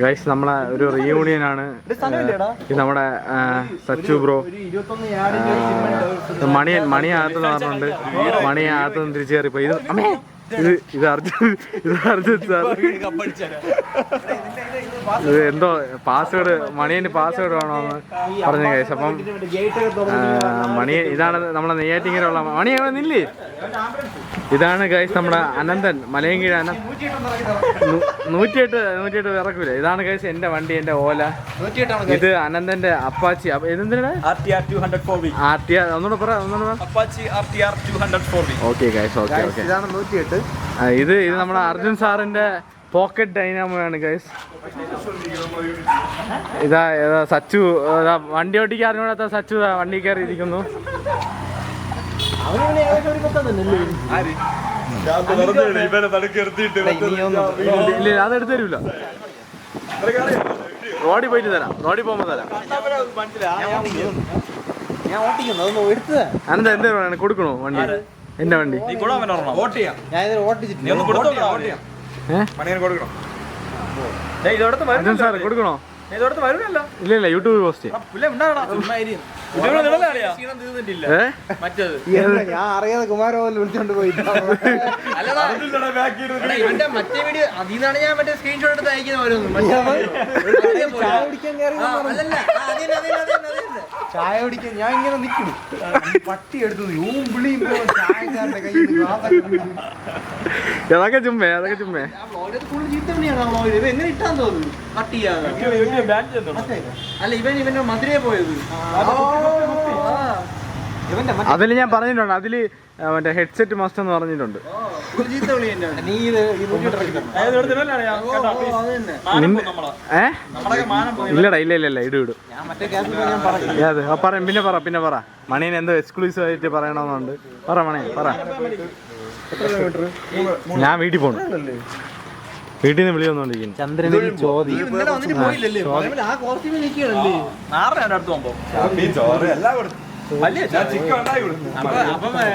Guys നമ്മളെ ഒരു reunion ആണ്. ഇത് നമ്മുടെ സച്ചു ബ്രോ മണിയകത്ത് പറഞ്ഞുണ്ട്. മണിയകത്ത് തിരിച്ചു കയറിപ്പോ ഇത് അർജുൻ സാർ എന്തോ പാസ്വേഡ് മണിയന് പാസ്വേഡ് വേണമെന്ന് പറഞ്ഞു ഗൈസ്. അപ്പം മണി ഇതാണ് നമ്മളെ നെയ്യാറ്റിങ്ങരയുള്ള മണി എവിടെ നില്ലേ. ഇതാണ് ഗൈസ് നമ്മുടെ അനന്തൻ മലയങ്കീഴ 108 ഇറക്കൂല. ഇതാണ് ഗൈസ് എന്റെ വണ്ടി, എന്റെ ഓല. ഇത് അനന്തന്റെ അപ്പാച്ചി. എന്തിനാ ഒന്നുകൂടെ പറ. Okay guys, okay okay. ഇത് നമ്മുടെ അർജുൻ സാറിന്റെ പോക്കറ്റ് ഡൈനാമോയാണ് ഗൈസ്. ഇതാ സച്ചു വണ്ടി ഓടിക്കാൻ അറിഞ്ഞൂടാത്ത സച്ചു വണ്ടി കയറി ഇരിക്കുന്നു. ഇല്ല അതെടുത്ത് തരൂല. റോഡിൽ പോയിട്ട് തരാം, റോഡിൽ പോകുമ്പോ തരാം. അനന്ത എന്താ പറയണ കൊടുക്കണോ വണ്ടി? എന്റെ വണ്ടി സാർ കൊടുക്കണോ? ഇല്ല ഇല്ല യൂട്യൂബ് പോസ്റ്റ് ഞാൻ അറിയാതെ കുമാരോ വിളിച്ചോണ്ട് പോയി. ഇവന്റെ മറ്റേ വീഡിയോ അതിന്നാണ് ഞാൻ മറ്റേ സ്ക്രീൻഷോട്ട് എടുത്ത് അയക്കുന്ന. ചായ കുടിക്കാൻ ഞാൻ ഇങ്ങനെ നിൽക്കുന്നു. പട്ടി എടുത്തത് ചായക്കാരന്റെ കയ്യിൽ. അതൊക്കെ ചുമ്മേ, അതൊക്കെ ചുമ്മേ. എങ്ങനെ ഇട്ടാന്ന് തോന്നുന്നു കട്ട് ചെയ്യാതെ. അല്ല ഇവന്റെ മധുരയെ പോയത്. അതില് ഞാൻ പറഞ്ഞിട്ടുണ്ട്, അതില് മറ്റേ ഹെഡ്സെറ്റ് മസ്റ്റ് എന്ന് പറഞ്ഞിട്ടുണ്ട്. ഇല്ലടാ ഇല്ല ഇല്ല ഇല്ല ഇടും. അതെ പറയാം, പിന്നെ പറ. മണീന് എന്തോ എക്സ്ക്ലൂസീവ് ആയിട്ട് പറയണമെന്നുണ്ട്. പറ മണി പറ. ഞാൻ വീട്ടിൽ പോണു. വീട്ടിൽ നിന്ന് വിളി വന്നോണ്ടിരിക്കുന്നു. ചന്ദ്രൻ ചോദ്യം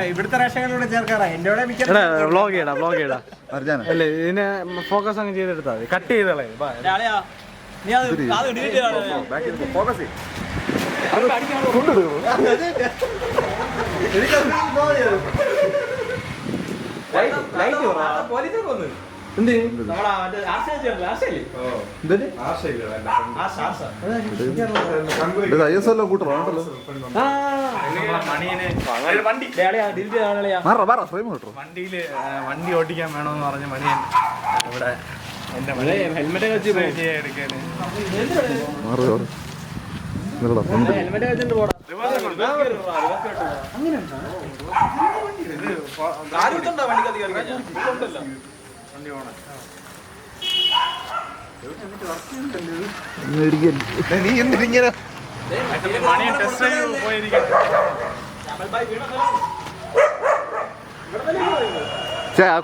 ഇവിടുത്തെ റേഷനിലൂടെ ചേർക്കാറാ. എന്റെ വ്ളോഗ് ചെയ്യടാ. അല്ലേ ഇതിനെ ഫോക്കസ് അങ്ങ് ചെയ്തെടുത്താ മതി. കട്ട് ചെയ്തോളേ. വണ്ടി ഓടിക്കാൻ വേണമെന്ന് പറഞ്ഞ മണിയൻ ഇവിടെ എന്റെ ഹെൽമെറ്റ് വെച്ച് എടുക്കാന് ഹെൽമെറ്റ് വെച്ചിട്ട് പോടാ. നീ എന്തിങ്ങനെ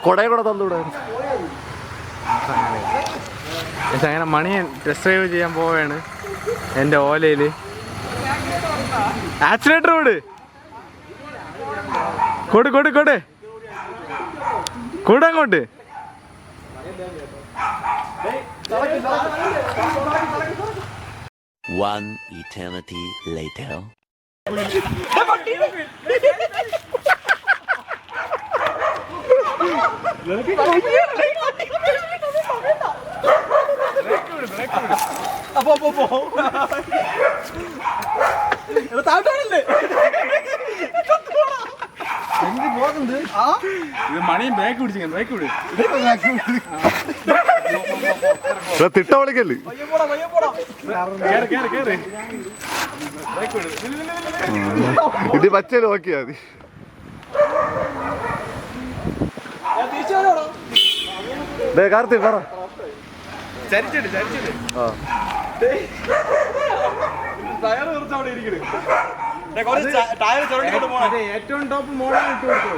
കൊടയെ കൂടെ തന്നൂടെ? അങ്ങനെ മണിയൻ ടെസ്റ്റ് ഡ്രൈവ് ചെയ്യാൻ പോവുകയാണ് എൻ്റെ ഓലയിൽ. ആക്സിലേറ്റർ അങ്ങോട്ട്. One eternity later. മണിയും ബ്രേക്ക് പിടിച്ചു. ബ്രേക്ക് വിട്. തിട്ട വിളിക്കല്. ഇത് പച്ചല് നോക്കിയാ മതി. കാർത്തി പറ. ഏറ്റവും ടോപ്പ് മോഡൽ ഇട്ട് കൊടുത്തു.